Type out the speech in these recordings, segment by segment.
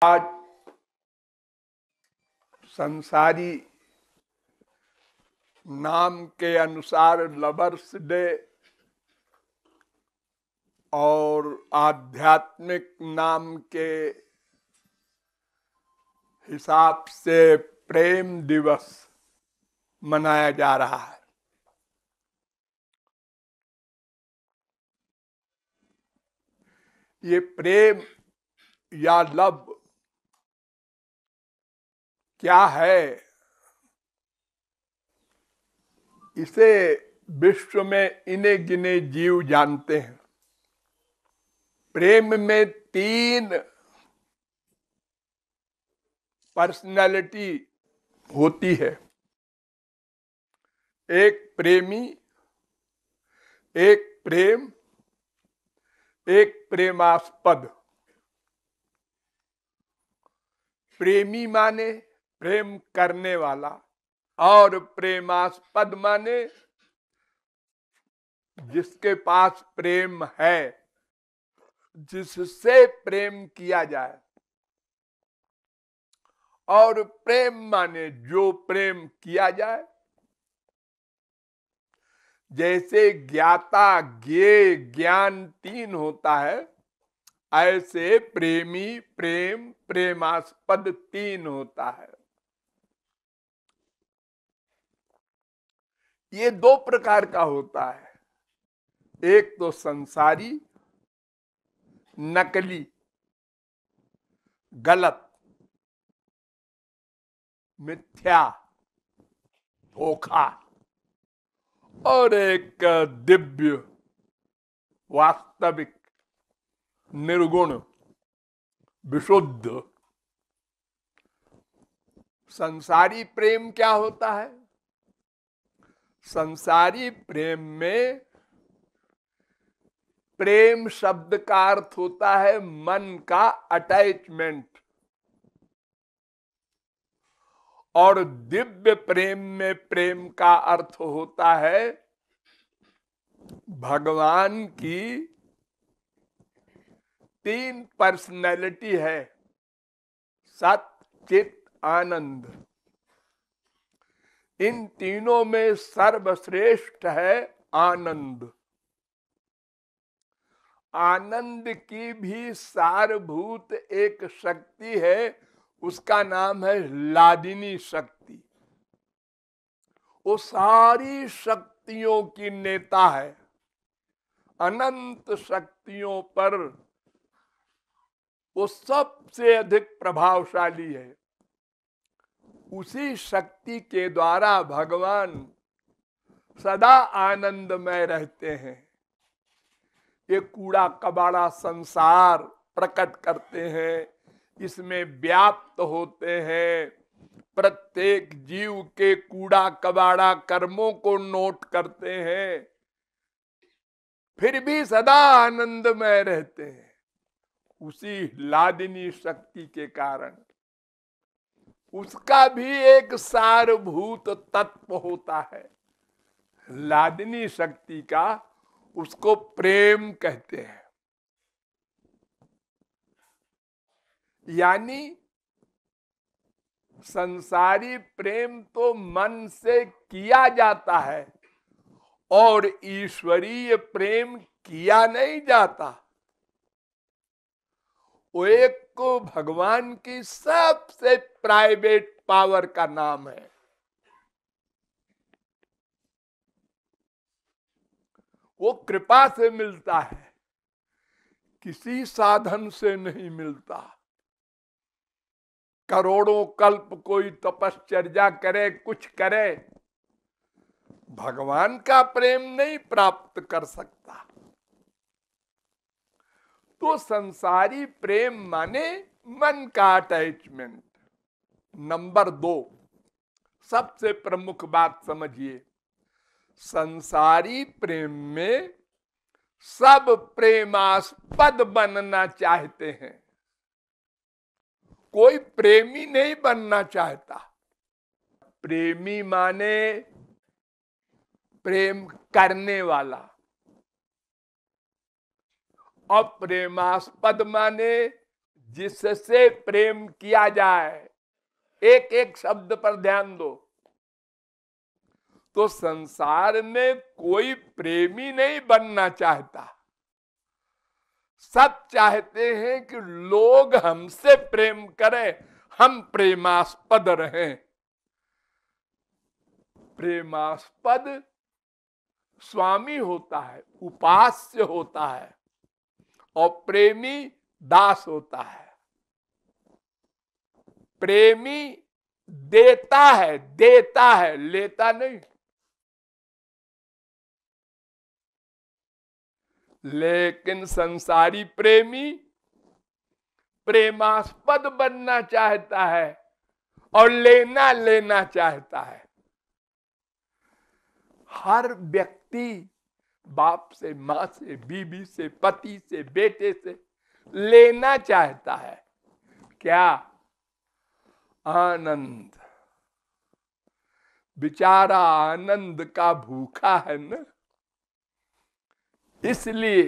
आज संसारी नाम के अनुसार लवर्स डे और आध्यात्मिक नाम के हिसाब से प्रेम दिवस मनाया जा रहा है। ये प्रेम या लव क्या है, इसे विश्व में इने गिने जीव जानते हैं। प्रेम में 3 पर्सनैलिटी होती है। एक प्रेमी, एक प्रेम, एक प्रेमास्पद। प्रेमी माने प्रेम करने वाला और प्रेमास्पद माने जिसके पास प्रेम है, जिससे प्रेम किया जाए। और प्रेम माने जो प्रेम किया जाए। जैसे ज्ञाता ज्ञेय ज्ञान 3 होता है, ऐसे प्रेमी प्रेम प्रेमास्पद 3 होता है। ये 2 प्रकार का होता है। एक तो संसारी, नकली, गलत, मिथ्या, धोखा, और एक दिव्य, वास्तविक, निर्गुण, विशुद्ध। संसारी प्रेम क्या होता है? संसारी प्रेम में प्रेम शब्द का अर्थ होता है मन का अटैचमेंट, और दिव्य प्रेम में प्रेम का अर्थ होता है भगवान की 3 पर्सनैलिटी है, सत चित आनंद। इन तीनों में सर्वश्रेष्ठ है आनंद। आनंद की भी सारभूत एक शक्ति है, उसका नाम है लादिनी शक्ति। वो सारी शक्तियों की नेता है, अनंत शक्तियों पर वो सबसे अधिक प्रभावशाली है। उसी शक्ति के द्वारा भगवान सदा आनंदमय रहते हैं। ये कूड़ा कबाड़ा संसार प्रकट करते हैं, इसमें व्याप्त होते हैं। प्रत्येक जीव के कूड़ा कबाड़ा कर्मों को नोट करते हैं, फिर भी सदा आनंदमय रहते हैं। उसी लादिनी शक्ति के कारण। उसका भी एक सारभूत तत्व होता है लादिनी शक्ति का, उसको प्रेम कहते हैं। यानी संसारी प्रेम तो मन से किया जाता है और ईश्वरीय प्रेम किया नहीं जाता। वो एक को भगवान की सबसे प्राइवेट पावर का नाम है। वो कृपा से मिलता है, किसी साधन से नहीं मिलता। करोड़ों कल्प कोई तपश्चर्या करे, कुछ करे, भगवान का प्रेम नहीं प्राप्त कर सकता। तो संसारी प्रेम माने मन का अटैचमेंट। नंबर 2, सबसे प्रमुख बात समझिए, संसारी प्रेम में सब प्रेमास्पद बनना चाहते हैं, कोई प्रेमी नहीं बनना चाहता। प्रेमी माने प्रेम करने वाला, और प्रेमास्पद माने जिससे प्रेम किया जाए, एक एक शब्द पर ध्यान दो। तो संसार में कोई प्रेमी नहीं बनना चाहता, सब चाहते हैं कि लोग हमसे प्रेम करें, हम प्रेमास्पद रहें। प्रेमास्पद स्वामी होता है, उपास्य होता है, और प्रेमी दास होता है। प्रेमी देता है, लेता नहीं। लेकिन संसारी प्रेमी प्रेमास्पद बनना चाहता है और लेना चाहता है। हर व्यक्ति बाप से, मां से, बीवी से, पति से, बेटे से लेना चाहता है। क्या? आनंद। बेचारा आनंद का भूखा है ना, इसलिए।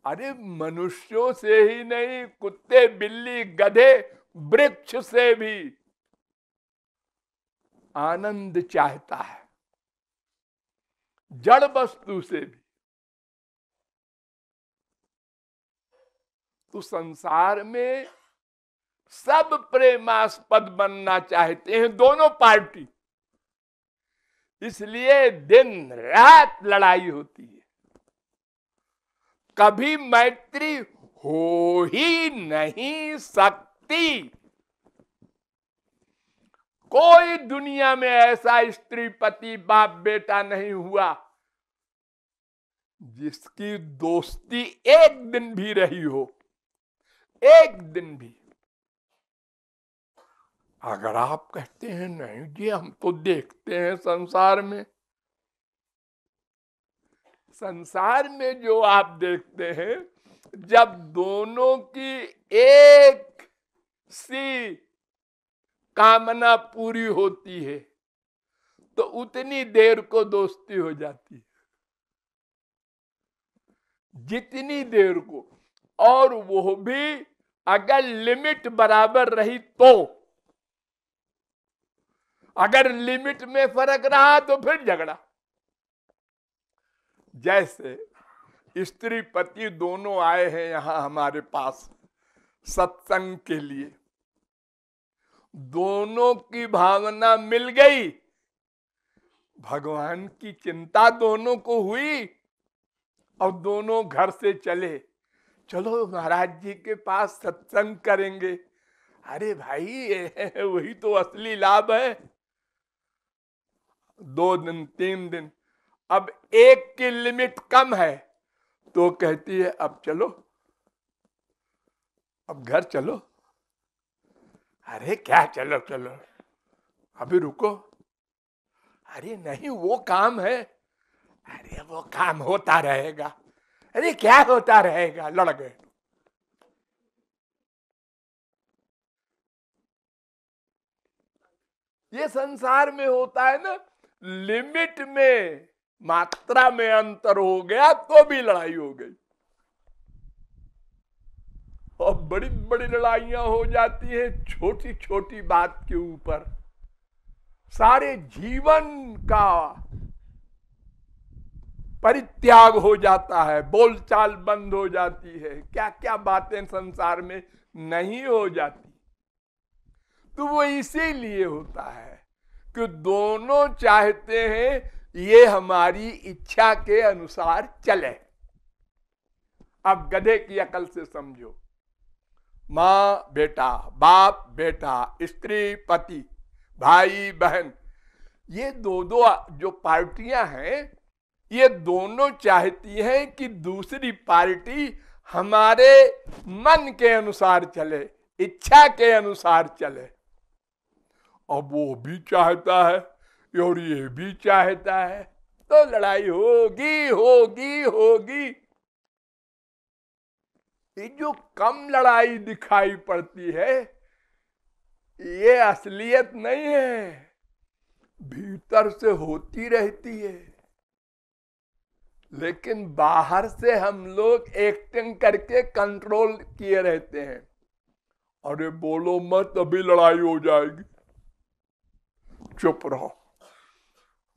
अरे मनुष्यों से ही नहीं, कुत्ते, बिल्ली, गधे, वृक्ष से भी आनंद चाहता है, जड़ वस्तु से भी। तो संसार में सब प्रेमास्पद बनना चाहते हैं, दोनों पार्टी। इसलिए दिन रात लड़ाई होती है, कभी मैत्री हो ही नहीं सकती। कोई दुनिया में ऐसा स्त्री पति बाप बेटा नहीं हुआ जिसकी दोस्ती एक दिन भी रही हो, एक दिन भी। अगर आप कहते हैं नहीं जी, हम तो देखते हैं संसार में जो आप देखते हैं, जब दोनों की एक सी कामना पूरी होती है तो उतनी देर को दोस्ती हो जाती है, जितनी देर को। और वो भी अगर लिमिट बराबर रही तो। अगर लिमिट में फर्क रहा तो फिर झगड़ा। जैसे स्त्री पति दोनों आए हैं यहां हमारे पास सत्संग के लिए, दोनों की भावना मिल गई, भगवान की चिंता दोनों को हुई, और दोनों घर से चले, चलो महाराज जी के पास सत्संग करेंगे। अरे भाई, वही तो असली लाभ है। 2 दिन 3 दिन, अब एक की लिमिट कम है तो कहती है अब चलो, अब घर चलो। अरे क्या चलो चलो, अभी रुको। अरे नहीं, वो काम है। अरे वो काम होता रहेगा। अरे क्या होता रहेगा, लड़ गए। ये संसार में होता है ना, लिमिट में, मात्रा में अंतर हो गया तो भी लड़ाई हो गई, और बड़ी बड़ी लड़ाइयां हो जाती है छोटी छोटी बात के ऊपर। सारे जीवन का परित्याग हो जाता है, बोलचाल बंद हो जाती है, क्या क्या बातें संसार में नहीं हो जाती। तो वो इसीलिए होता है कि दोनों चाहते हैं ये हमारी इच्छा के अनुसार चले। अब गधे की अकल से समझो, माँ बेटा, बाप बेटा, स्त्री पति, भाई बहन, ये दो जो पार्टियां हैं, ये दोनों चाहती हैं कि दूसरी पार्टी हमारे मन के अनुसार चले, इच्छा के अनुसार चले। अब वो भी चाहता है और ये भी चाहता है, तो लड़ाई होगी होगी होगी। ये जो कम लड़ाई दिखाई पड़ती है, ये असलियत नहीं है, भीतर से होती रहती है। लेकिन बाहर से हम लोग एक्टिंग करके कंट्रोल किए रहते हैं। अरे बोलो मत, अभी लड़ाई हो जाएगी, चुप रहो,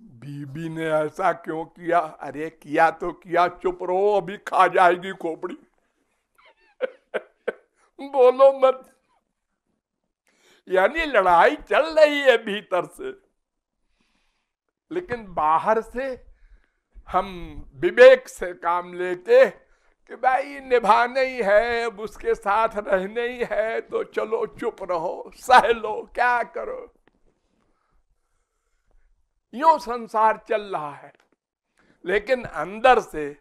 बीबी ने ऐसा क्यों किया, अरे किया तो किया, चुप रहो, अभी खा जाएगी खोपड़ी। बोलो मत। यानी लड़ाई चल रही है भीतर से, लेकिन बाहर से हम विवेक से काम लेके कि भाई निभाना ही है, अब उसके साथ रहना ही है, तो चलो चुप रहो, सह लो, क्या करो। यूं संसार चल रहा है, लेकिन अंदर से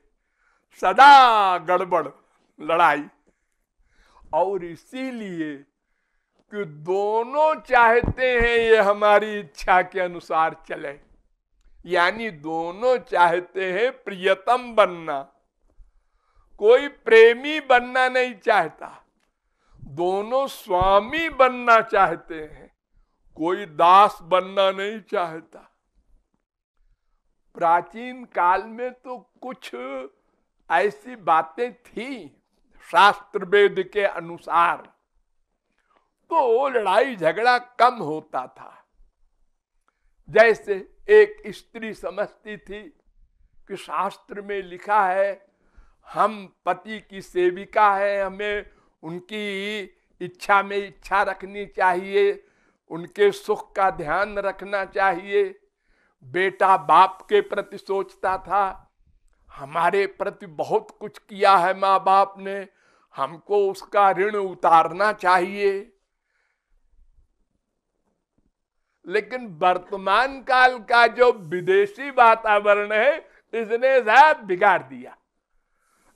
सदा गड़बड़, लड़ाई। और इसीलिए कि दोनों चाहते हैं ये हमारी इच्छा के अनुसार चले, यानी दोनों चाहते हैं प्रियतम बनना। कोई प्रेमी बनना नहीं चाहता, दोनों स्वामी बनना चाहते हैं, कोई दास बनना नहीं चाहता। प्राचीन काल में तो कुछ ऐसी बातें थी शास्त्र वेद के अनुसार, तो लड़ाई झगड़ा कम होता था। जैसे एक स्त्री समझती थी कि शास्त्र में लिखा है हम पति की सेविका है, हमें उनकी इच्छा में इच्छा रखनी चाहिए, उनके सुख का ध्यान रखना चाहिए। बेटा बाप के प्रति सोचता था, हमारे प्रति बहुत कुछ किया है माँ बाप ने, हमको उसका ऋण उतारना चाहिए। लेकिन वर्तमान काल का जो विदेशी वातावरण है, इसने सब बिगाड़ दिया।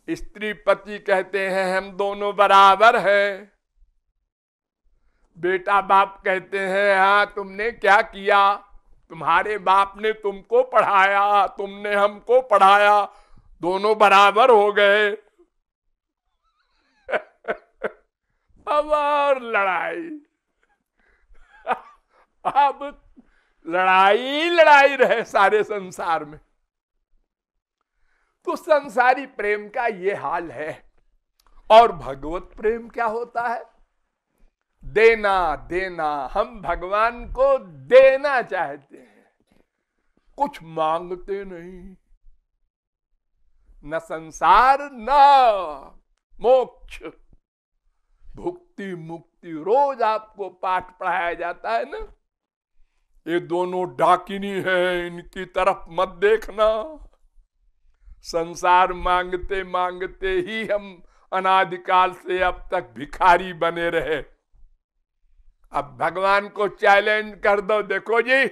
स्त्री पति कहते हैं हम दोनों बराबर हैं, बेटा बाप कहते हैं हाँ तुमने क्या किया, तुम्हारे बाप ने तुमको पढ़ाया, तुमने हमको पढ़ाया, दोनों बराबर हो गए। अब और लड़ाई, अब लड़ाई लड़ाई रहे सारे संसार में। तो संसारी प्रेम का ये हाल है। और भगवत प्रेम क्या होता है? देना देना। हम भगवान को देना चाहते हैं, कुछ मांगते नहीं। न संसार न मोक्ष, भुक्ति मुक्ति। रोज आपको पाठ पढ़ाया जाता है ना, ये दोनों डाकिनी है, इनकी तरफ मत देखना। संसार मांगते मांगते ही हम अनादिकाल से अब तक भिखारी बने रहे। अब भगवान को चैलेंज कर दो, देखो जी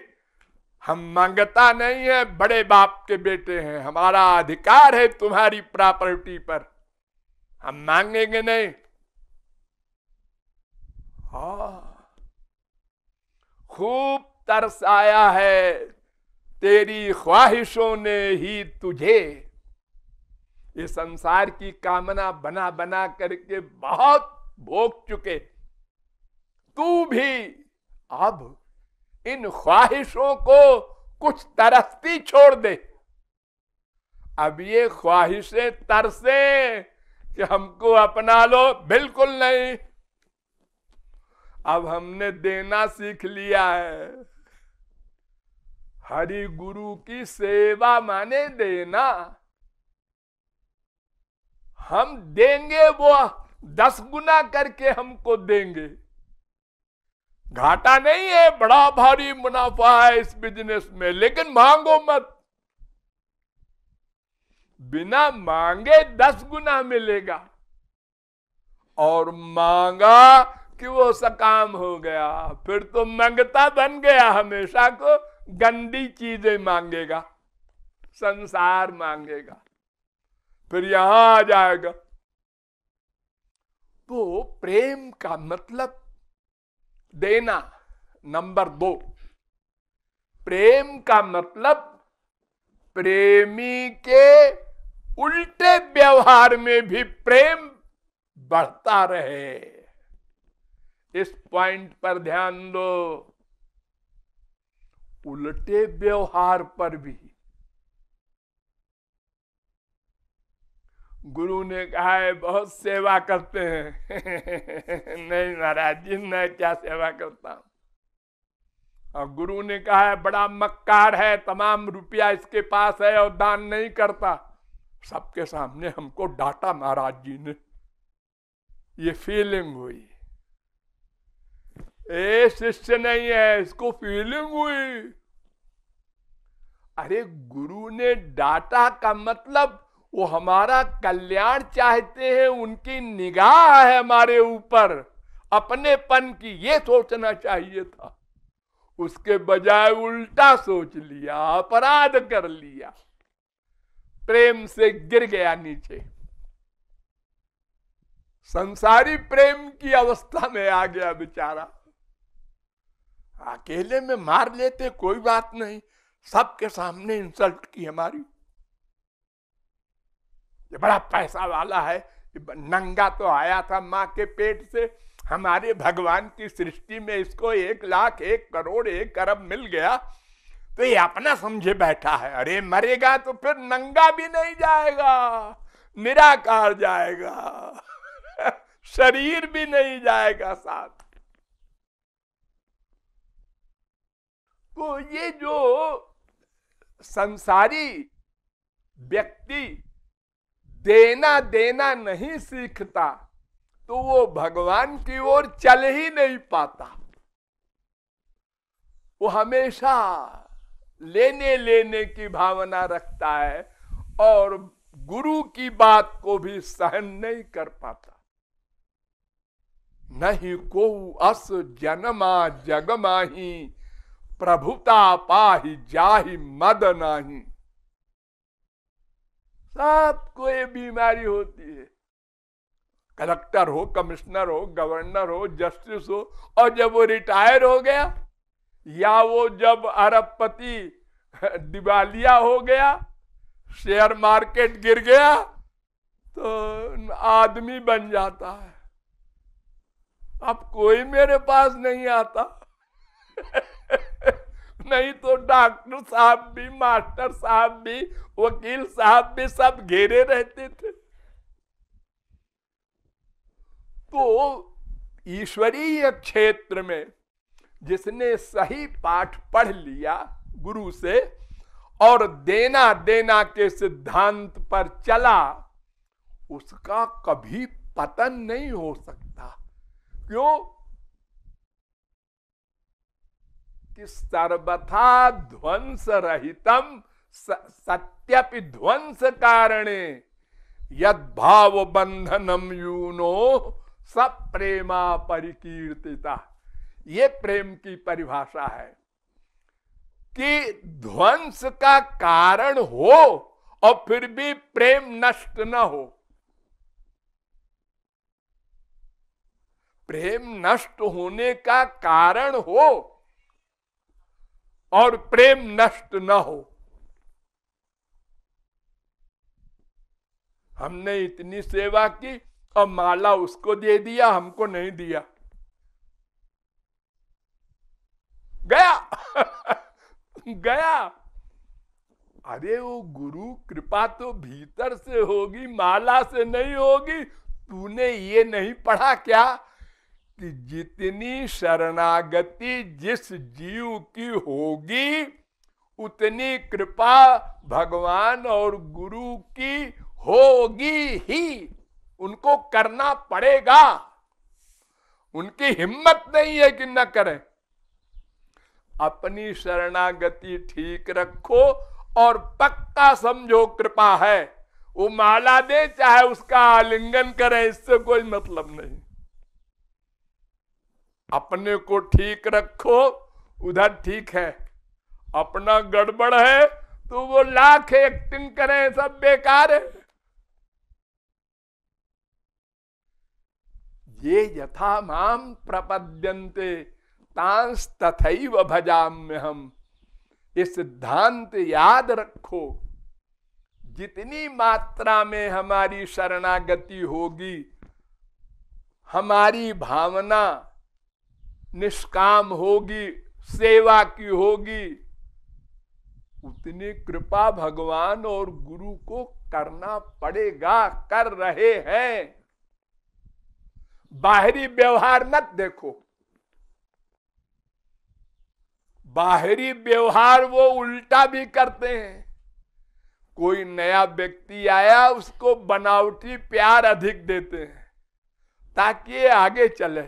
हम मांगता नहीं है, बड़े बाप के बेटे हैं, हमारा अधिकार है तुम्हारी प्रॉपर्टी पर, हम मांगेंगे नहीं। हाँ, खूब तरसाया है तेरी ख्वाहिशों ने ही तुझे। ये संसार की कामना बना बना करके बहुत भोग चुके, तू भी अब इन ख्वाहिशों को कुछ तरसती छोड़ दे। अब ये ख्वाहिशें तरसे कि हमको अपना लो, बिल्कुल नहीं। अब हमने देना सीख लिया है। हरि गुरु की सेवा माने देना। हम देंगे, वो 10 गुना करके हमको देंगे। घाटा नहीं है, बड़ा भारी मुनाफा है इस बिजनेस में, लेकिन मांगो मत। बिना मांगे 10 गुना मिलेगा। और मांगा कि वो सकाम हो गया, फिर तो मंगता बन गया, हमेशा को गंदी चीजें मांगेगा, संसार मांगेगा, फिर यहां आ जाएगा। तो प्रेम का मतलब देना। नंबर 2, प्रेम का मतलब प्रेमी के उल्टे व्यवहार में भी प्रेम बढ़ता रहे। इस पॉइंट पर ध्यान दो। उल्टे व्यवहार पर भी गुरु ने कहा है बहुत सेवा करते हैं। नहीं महाराज जी, मैं क्या सेवा करता हूं। और गुरु ने कहा है बड़ा मक्कार है, तमाम रुपया इसके पास है और दान नहीं करता। सबके सामने हमको डांटा महाराज जी ने। ये फीलिंग हुई, ए शिष्य नहीं है, इसको फीलिंग हुई। अरे गुरु ने डांटा का मतलब वो हमारा कल्याण चाहते हैं, उनकी निगाह है हमारे ऊपर, अपनेपन की, ये सोचना चाहिए था। उसके बजाय उल्टा सोच लिया, अपराध कर लिया, प्रेम से गिर गया नीचे, संसारी प्रेम की अवस्था में आ गया बेचारा। अकेले में मार लेते कोई बात नहीं, सबके सामने इंसल्ट की हमारी। ये बड़ा पैसा वाला है, नंगा तो आया था माँ के पेट से, हमारे भगवान की सृष्टि में इसको 1 लाख 1 करोड़ 1 अरब मिल गया, तो ये अपना समझे बैठा है। अरे मरेगा तो फिर नंगा भी नहीं जाएगा, निराकार जाएगा, शरीर भी नहीं जाएगा साथ। तो ये जो संसारी व्यक्ति देना देना नहीं सीखता, तो वो भगवान की ओर चल ही नहीं पाता। वो हमेशा लेने लेने की भावना रखता है और गुरु की बात को भी सहन नहीं कर पाता। नहीं को अस जनमा जग माही, प्रभुता पाही जाहि मद नाही। सबको ये बीमारी होती है, कलेक्टर हो, कमिश्नर हो, गवर्नर हो, जस्टिस हो, और जब वो रिटायर हो गया या वो जब अरबपति दिवालिया हो गया, शेयर मार्केट गिर गया, तो आदमी बन जाता है। अब कोई मेरे पास नहीं आता। नहीं तो डॉक्टर साहब भी, मास्टर साहब भी, वकील साहब भी सब घेरे रहते थे। तो ईश्वरीय क्षेत्र में जिसने सही पाठ पढ़ लिया गुरु से और देना देना के सिद्धांत पर चला, उसका कभी पतन नहीं हो सकता। क्यों? कि सर्वथा ध्वंस रहितम सत्यपि ध्वंस कारणे यद भाव बंधनम यूनो सब प्रेमा परिकीर्तिता। ये प्रेम की परिभाषा है कि ध्वंस का कारण हो और फिर भी प्रेम नष्ट न हो। प्रेम नष्ट होने का कारण हो और प्रेम नष्ट न हो। हमने इतनी सेवा की और माला उसको दे दिया, हमको नहीं दिया, गया गया। अरे वो गुरु कृपा तो भीतर से होगी, माला से नहीं होगी। तूने ये नहीं पढ़ा क्या कि जितनी शरणागति जिस जीव की होगी उतनी कृपा भगवान और गुरु की होगी ही, उनको करना पड़ेगा। उनकी हिम्मत नहीं है कि न करें। अपनी शरणागति ठीक रखो और पक्का समझो कृपा है। वो माला दे चाहे उसका आलिंगन करें, इससे कोई मतलब नहीं। अपने को ठीक रखो, उधर ठीक है। अपना गड़बड़ है तो वो लाख एक्टिंग करें, सब बेकार है। ये यथा माम प्रपद्यन्ते तांस तथैव भजाम्य हम। ये सिद्धांत याद रखो। जितनी मात्रा में हमारी शरणागति होगी, हमारी भावना निष्काम होगी, सेवा की होगी, उतनी कृपा भगवान और गुरु को करना पड़ेगा, कर रहे हैं। बाहरी व्यवहार मत देखो, बाहरी व्यवहार वो उल्टा भी करते हैं। कोई नया व्यक्ति आया, उसको बनावटी प्यार अधिक देते हैं ताकि ये आगे चले,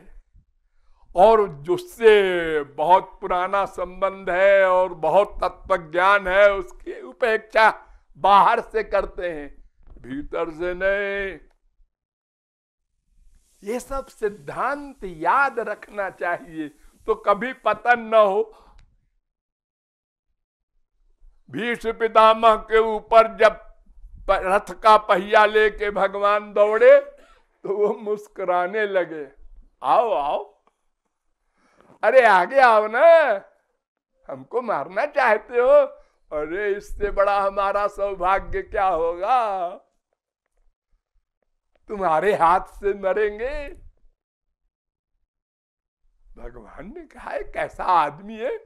और जिससे बहुत पुराना संबंध है और बहुत तत्व ज्ञान है, उसकी उपेक्षा बाहर से करते हैं, भीतर से नहीं। ये सब सिद्धांत याद रखना चाहिए तो कभी पतन न हो। भीष्म पितामह के ऊपर जब रथ का पहिया लेके भगवान दौड़े तो वो मुस्कुराने लगे, आओ आओ, अरे आगे आओ ना, हमको मारना चाहते हो? अरे इससे बड़ा हमारा सौभाग्य क्या होगा, तुम्हारे हाथ से मरेंगे। भगवान ने कहा है कैसा आदमी है,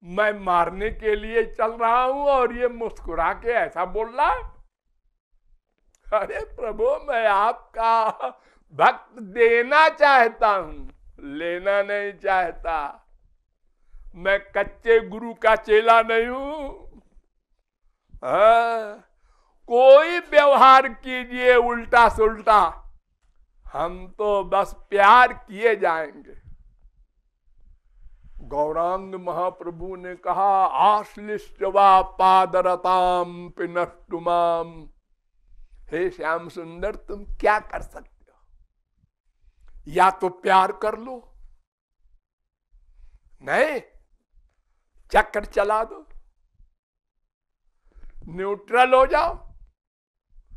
मैं मारने के लिए चल रहा हूं और ये मुस्कुरा के ऐसा बोल रहा है। अरे प्रभु, मैं आपका भक्त देना चाहता हूं, लेना नहीं चाहता। मैं कच्चे गुरु का चेला नहीं हूं। कोई व्यवहार कीजिए उल्टा सुल्टा, हम तो बस प्यार किए जाएंगे। गौरांग महाप्रभु ने कहा, आश्लिष्टवा पादरताम पिनष्टुमाम। हे श्याम सुंदर, तुम क्या कर सकते हो? या तो प्यार कर लो, नहीं चक्कर चला दो, न्यूट्रल हो जाओ।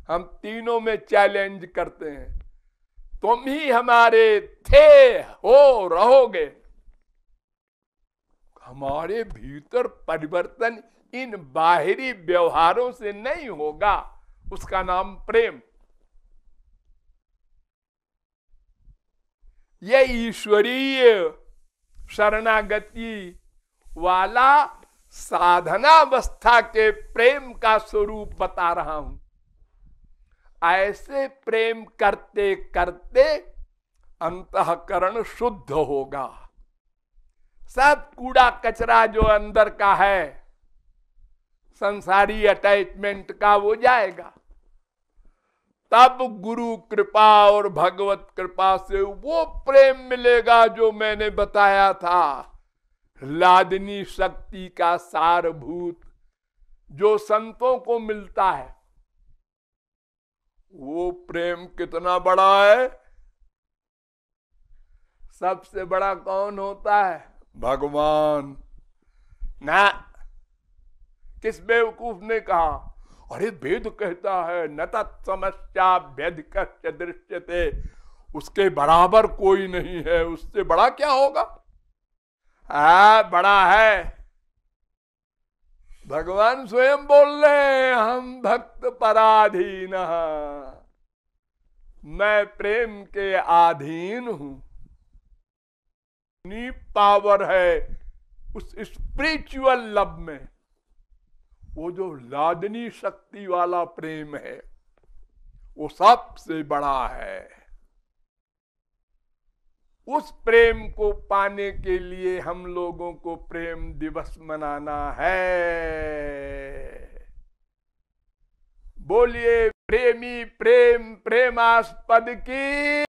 हम तीनों में चैलेंज करते हैं, तुम ही हमारे थे, हो, रहोगे। हमारे भीतर परिवर्तन इन बाहरी व्यवहारों से नहीं होगा, उसका नाम प्रेम। यह ईश्वरीय शरणागति वाला साधनावस्था के प्रेम का स्वरूप बता रहा हूं। ऐसे प्रेम करते करते अंतःकरण शुद्ध होगा। सब कूड़ा कचरा जो अंदर का है, संसारी अटैचमेंट का, वो जाएगा। तब गुरु कृपा और भगवत कृपा से वो प्रेम मिलेगा जो मैंने बताया था, लादनी शक्ति का सारभूत जो संतों को मिलता है। वो प्रेम कितना बड़ा है? सबसे बड़ा कौन होता है? भगवान ना। किस बेवकूफ ने कहा, अरे वेद कहता है न तत्समस्या व्यधिकश्च दृश्यते, उसके बराबर कोई नहीं है, उससे बड़ा क्या होगा? बड़ा है। भगवान स्वयं बोल रहे हैं, हम भक्त पराधीन, मैं प्रेम के अधीन हूं। इतनी पावर है उस स्पिरिचुअल लव में। वो जो लादनी शक्ति वाला प्रेम है वो सबसे बड़ा है। उस प्रेम को पाने के लिए हम लोगों को प्रेम दिवस मनाना है। बोलिए प्रेमी प्रेम प्रेमास्पद की।